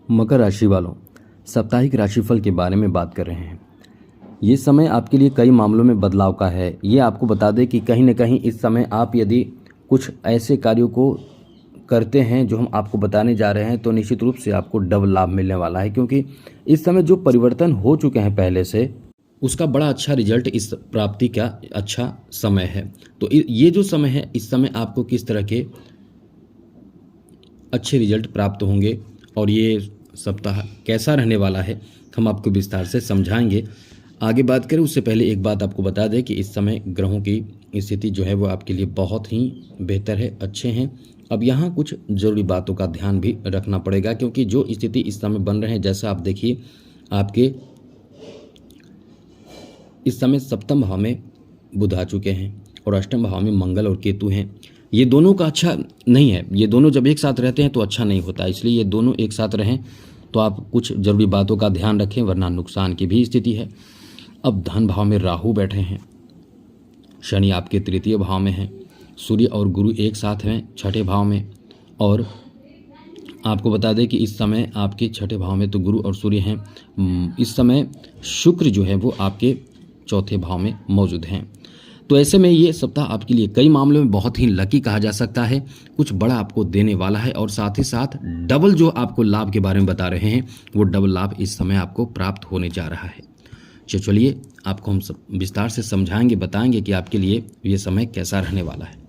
मकर राशि वालों, साप्ताहिक राशिफल के बारे में बात कर रहे हैं। ये समय आपके लिए कई मामलों में बदलाव का है। ये आपको बता दें कि कहीं न कहीं इस समय आप यदि कुछ ऐसे कार्यों को करते हैं जो हम आपको बताने जा रहे हैं, तो निश्चित रूप से आपको डबल लाभ मिलने वाला है, क्योंकि इस समय जो परिवर्तन हो चुके हैं पहले से, उसका बड़ा अच्छा रिजल्ट इस प्राप्ति का अच्छा समय है। तो ये जो समय है, इस समय आपको किस तरह के अच्छे रिजल्ट प्राप्त होंगे और ये सप्ताह कैसा रहने वाला है, हम आपको विस्तार से समझाएंगे। आगे बात करें उससे पहले एक बात आपको बता दें कि इस समय ग्रहों की स्थिति जो है वो आपके लिए बहुत ही बेहतर है, अच्छे हैं। अब यहाँ कुछ ज़रूरी बातों का ध्यान भी रखना पड़ेगा, क्योंकि जो स्थिति इस समय बन रहे हैं, जैसा आप देखिए, आपके इस समय सप्तम भाव में बुध आ चुके हैं और अष्टम भाव में मंगल और केतु हैं। ये दोनों का अच्छा नहीं है। ये दोनों जब एक साथ रहते हैं तो अच्छा नहीं होता, इसलिए ये दोनों एक साथ रहें तो आप कुछ ज़रूरी बातों का ध्यान रखें, वरना नुकसान की भी स्थिति है। अब धन भाव में राहु बैठे हैं, शनि आपके तृतीय भाव में हैं, सूर्य और गुरु एक साथ हैं छठे भाव में। और आपको बता दें कि इस समय आपके छठे भाव में तो गुरु और सूर्य हैं। इस समय शुक्र जो है वो आपके चौथे भाव में मौजूद हैं। तो ऐसे में ये सप्ताह आपके लिए कई मामलों में बहुत ही लकी कहा जा सकता है। कुछ बड़ा आपको देने वाला है और साथ ही साथ डबल जो आपको लाभ के बारे में बता रहे हैं, वो डबल लाभ इस समय आपको प्राप्त होने जा रहा है। चलिए आपको हम सब विस्तार से समझाएंगे, बताएंगे कि आपके लिए ये समय कैसा रहने वाला है।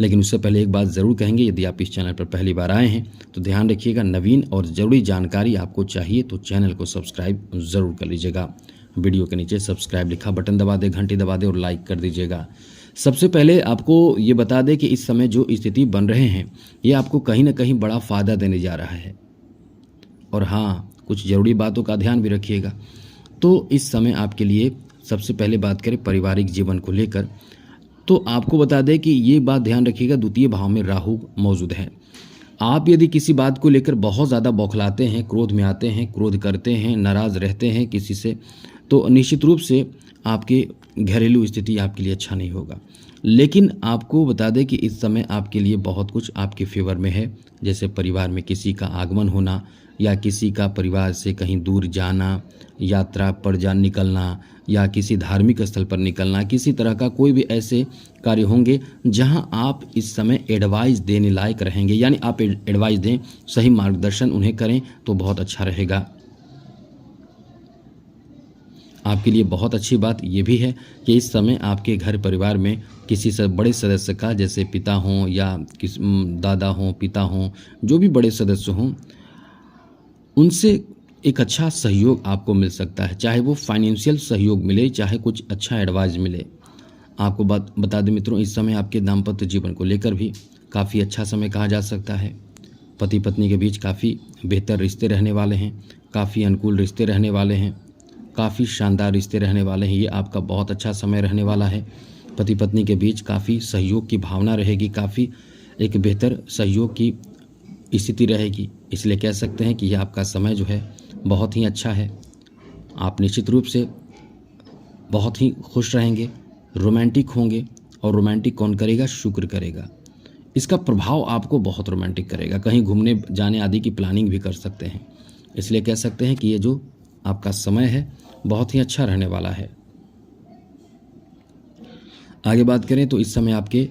लेकिन उससे पहले एक बात ज़रूर कहेंगे, यदि आप इस चैनल पर पहली बार आए हैं तो ध्यान रखिएगा, नवीन और ज़रूरी जानकारी आपको चाहिए तो चैनल को सब्सक्राइब ज़रूर कर लीजिएगा। वीडियो के नीचे सब्सक्राइब लिखा बटन दबा दे, घंटी दबा दे और लाइक कर दीजिएगा। सबसे पहले आपको ये बता दें कि इस समय जो स्थिति बन रहे हैं, ये आपको कहीं ना कहीं बड़ा फ़ायदा देने जा रहा है। और हाँ, कुछ ज़रूरी बातों का ध्यान भी रखिएगा। तो इस समय आपके लिए सबसे पहले बात करें पारिवारिक जीवन को लेकर, तो आपको बता दें कि ये बात ध्यान रखिएगा, द्वितीय भाव में राहु मौजूद है। आप यदि किसी बात को लेकर बहुत ज़्यादा बौखलाते हैं, क्रोध में आते हैं, क्रोध करते हैं, नाराज़ रहते हैं किसी से, तो निश्चित रूप से आपके घरेलू स्थिति आपके लिए अच्छा नहीं होगा। लेकिन आपको बता दें कि इस समय आपके लिए बहुत कुछ आपके फेवर में है, जैसे परिवार में किसी का आगमन होना या किसी का परिवार से कहीं दूर जाना, यात्रा पर निकलना या किसी धार्मिक स्थल पर निकलना, किसी तरह का कोई भी ऐसे कार्य होंगे जहां आप इस समय एडवाइस देने लायक रहेंगे। यानी आप एडवाइस दें, सही मार्गदर्शन उन्हें करें तो बहुत अच्छा रहेगा। आपके लिए बहुत अच्छी बात यह भी है कि इस समय आपके घर परिवार में किसी से बड़े सदस्य का, जैसे पिता हों या किस दादा हों, पिता हों, जो भी बड़े सदस्य हों, उनसे एक अच्छा सहयोग आपको मिल सकता है। चाहे वो फाइनेंशियल सहयोग मिले, चाहे कुछ अच्छा एडवाइस मिले। आपको बात बता दें मित्रों, इस समय आपके दाम्पत्य जीवन को लेकर भी काफ़ी अच्छा समय कहा जा सकता है। पति पत्नी के बीच काफ़ी बेहतर रिश्ते रहने वाले हैं, काफ़ी अनुकूल रिश्ते रहने वाले हैं, काफ़ी शानदार रिश्ते रहने वाले हैं। ये आपका बहुत अच्छा समय रहने वाला है। पति पत्नी के बीच काफ़ी सहयोग की भावना रहेगी, काफ़ी एक बेहतर सहयोग की स्थिति रहेगी। इसलिए कह सकते हैं कि यह आपका समय जो है बहुत ही अच्छा है। आप निश्चित रूप से बहुत ही खुश रहेंगे, रोमांटिक होंगे। और रोमांटिक कौन करेगा? शुक्र करेगा। इसका प्रभाव आपको बहुत रोमांटिक करेगा। कहीं घूमने जाने आदि की प्लानिंग भी कर सकते हैं। इसलिए कह सकते हैं कि ये जो आपका समय है बहुत ही अच्छा रहने वाला है। आगे बात करें तो इस समय आपके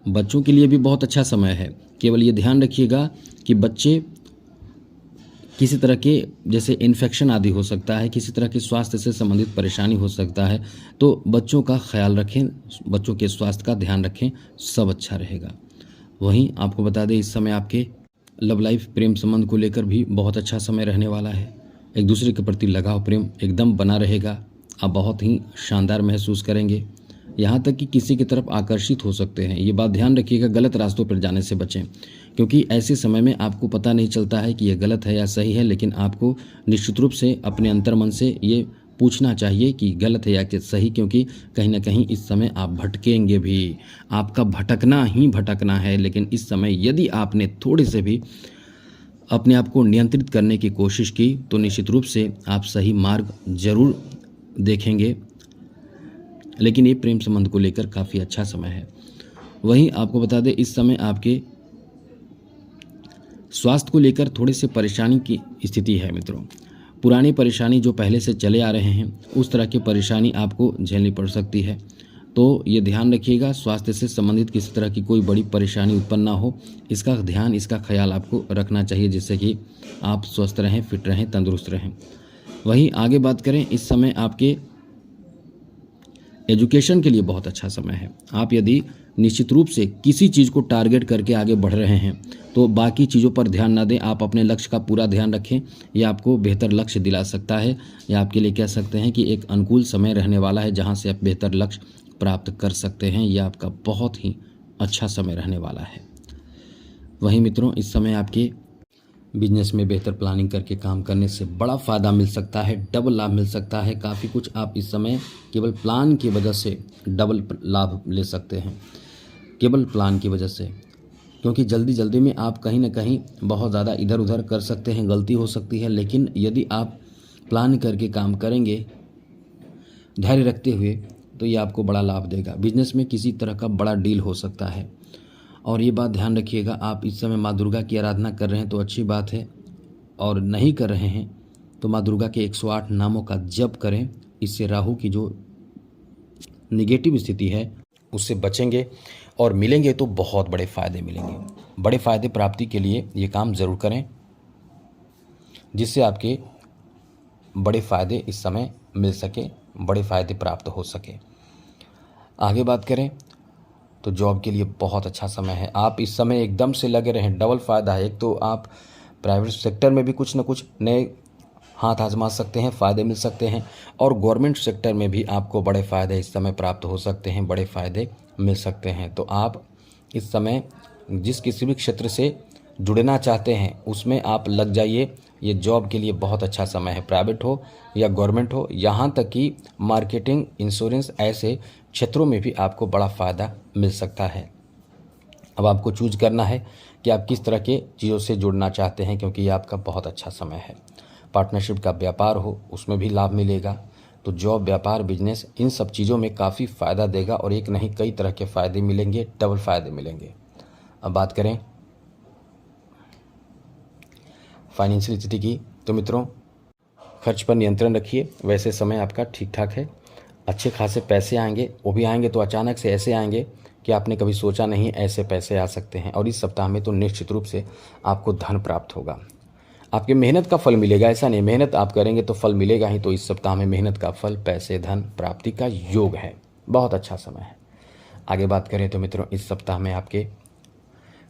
बच्चों के लिए भी बहुत अच्छा समय है। केवल ये ध्यान रखिएगा कि बच्चे किसी तरह के, जैसे इन्फेक्शन आदि हो सकता है, किसी तरह के स्वास्थ्य से संबंधित परेशानी हो सकता है, तो बच्चों का ख्याल रखें, बच्चों के स्वास्थ्य का ध्यान रखें, सब अच्छा रहेगा। वहीं आपको बता दें, इस समय आपके लव लाइफ, प्रेम संबंध को लेकर भी बहुत अच्छा समय रहने वाला है। एक दूसरे के प्रति लगाव, प्रेम एकदम बना रहेगा। आप बहुत ही शानदार महसूस करेंगे, यहाँ तक कि किसी की तरफ आकर्षित हो सकते हैं। ये बात ध्यान रखिएगा, गलत रास्तों पर जाने से बचें, क्योंकि ऐसे समय में आपको पता नहीं चलता है कि यह गलत है या सही है। लेकिन आपको निश्चित रूप से अपने अंतर्मन से ये पूछना चाहिए कि गलत है या सही, क्योंकि कहीं ना कहीं इस समय आप भटकेंगे भी। आपका भटकना ही भटकना है। लेकिन इस समय यदि आपने थोड़े से भी अपने आप को नियंत्रित करने की कोशिश की तो निश्चित रूप से आप सही मार्ग जरूर देखेंगे। लेकिन ये प्रेम संबंध को लेकर काफ़ी अच्छा समय है। वहीं आपको बता दें, इस समय आपके स्वास्थ्य को लेकर थोड़े से परेशानी की स्थिति है मित्रों। पुरानी परेशानी जो पहले से चले आ रहे हैं उस तरह की परेशानी आपको झेलनी पड़ सकती है, तो ये ध्यान रखिएगा स्वास्थ्य से संबंधित किसी तरह की कोई बड़ी परेशानी उत्पन्न ना हो, इसका ध्यान, इसका ख्याल आपको रखना चाहिए, जिससे कि आप स्वस्थ रहें, फिट रहें, तंदुरुस्त रहें। वहीं आगे बात करें, इस समय आपके एजुकेशन के लिए बहुत अच्छा समय है। आप यदि निश्चित रूप से किसी चीज़ को टारगेट करके आगे बढ़ रहे हैं तो बाकी चीज़ों पर ध्यान ना दें, आप अपने लक्ष्य का पूरा ध्यान रखें। यह आपको बेहतर लक्ष्य दिला सकता है, या आपके लिए कह सकते हैं कि एक अनुकूल समय रहने वाला है जहां से आप बेहतर लक्ष्य प्राप्त कर सकते हैं। यह आपका बहुत ही अच्छा समय रहने वाला है। वहीं मित्रों, इस समय आपके बिजनेस में बेहतर प्लानिंग करके काम करने से बड़ा फ़ायदा मिल सकता है, डबल लाभ मिल सकता है। काफ़ी कुछ आप इस समय केवल प्लान की वजह से डबल लाभ ले सकते हैं, केवल प्लान की वजह से, क्योंकि जल्दी जल्दी में आप कहीं ना कहीं बहुत ज़्यादा इधर उधर कर सकते हैं, गलती हो सकती है। लेकिन यदि आप प्लान करके काम करेंगे धैर्य रखते हुए तो ये आपको बड़ा लाभ देगा। बिजनेस में किसी तरह का बड़ा डील हो सकता है। और ये बात ध्यान रखिएगा, आप इस समय माँ दुर्गा की आराधना कर रहे हैं तो अच्छी बात है, और नहीं कर रहे हैं तो माँ दुर्गा के 108 नामों का जप करें। इससे राहु की जो निगेटिव स्थिति है उससे बचेंगे, और मिलेंगे तो बहुत बड़े फ़ायदे मिलेंगे। बड़े फ़ायदे प्राप्ति के लिए ये काम ज़रूर करें, जिससे आपके बड़े फ़ायदे इस समय मिल सके, बड़े फ़ायदे प्राप्त हो सके। आगे बात करें तो जॉब के लिए बहुत अच्छा समय है। आप इस समय एकदम से लगे रहें, डबल फ़ायदा है। एक तो आप प्राइवेट सेक्टर में भी कुछ न कुछ नए हाथ आजमा सकते हैं, फ़ायदे मिल सकते हैं, और गवर्नमेंट सेक्टर में भी आपको बड़े फ़ायदे इस समय प्राप्त हो सकते हैं, बड़े फ़ायदे मिल सकते हैं। तो आप इस समय जिस किसी भी क्षेत्र से जुड़ना चाहते हैं उसमें आप लग जाइए। ये जॉब के लिए बहुत अच्छा समय है, प्राइवेट हो या गवर्नमेंट हो, यहाँ तक कि मार्केटिंग, इंश्योरेंस, ऐसे क्षेत्रों में भी आपको बड़ा फ़ायदा मिल सकता है। अब आपको चूज करना है कि आप किस तरह के चीज़ों से जुड़ना चाहते हैं, क्योंकि ये आपका बहुत अच्छा समय है। पार्टनरशिप का व्यापार हो उसमें भी लाभ मिलेगा। तो जॉब, व्यापार, बिजनेस, इन सब चीज़ों में काफ़ी फ़ायदा देगा, और एक नहीं कई तरह के फ़ायदे मिलेंगे, डबल फ़ायदे मिलेंगे। अब बात करें फाइनेंशियल स्थिति की, तो मित्रों खर्च पर नियंत्रण रखिए। वैसे समय आपका ठीक ठाक है, अच्छे खासे पैसे आएंगे, वो भी आएंगे तो अचानक से ऐसे आएंगे कि आपने कभी सोचा नहीं ऐसे पैसे आ सकते हैं। और इस सप्ताह में तो निश्चित रूप से आपको धन प्राप्त होगा, आपके मेहनत का फल मिलेगा। ऐसा नहीं, मेहनत आप करेंगे तो फल मिलेगा ही। तो इस सप्ताह में मेहनत का फल, पैसे, धन प्राप्ति का योग है, बहुत अच्छा समय है। आगे बात करें तो मित्रों, इस सप्ताह में आपके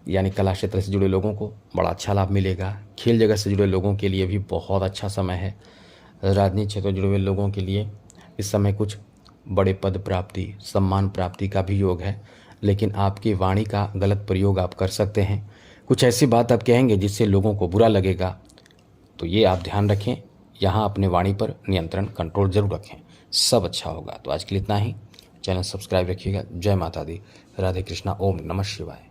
यानी कला क्षेत्र से जुड़े लोगों को बड़ा अच्छा लाभ मिलेगा। खेल जगत से जुड़े लोगों के लिए भी बहुत अच्छा समय है। राजनीतिक क्षेत्र से जुड़े हुए लोगों के लिए इस समय कुछ बड़े पद प्राप्ति, सम्मान प्राप्ति का भी योग है। लेकिन आपकी वाणी का गलत प्रयोग आप कर सकते हैं, कुछ ऐसी बात आप कहेंगे जिससे लोगों को बुरा लगेगा। तो ये आप ध्यान रखें, यहाँ अपने वाणी पर नियंत्रण, कंट्रोल जरूर रखें, सब अच्छा होगा। तो आज के लिए इतना ही। चैनल सब्सक्राइब रखिएगा। जय माता दी, राधे कृष्णा, ओम नमः शिवाय।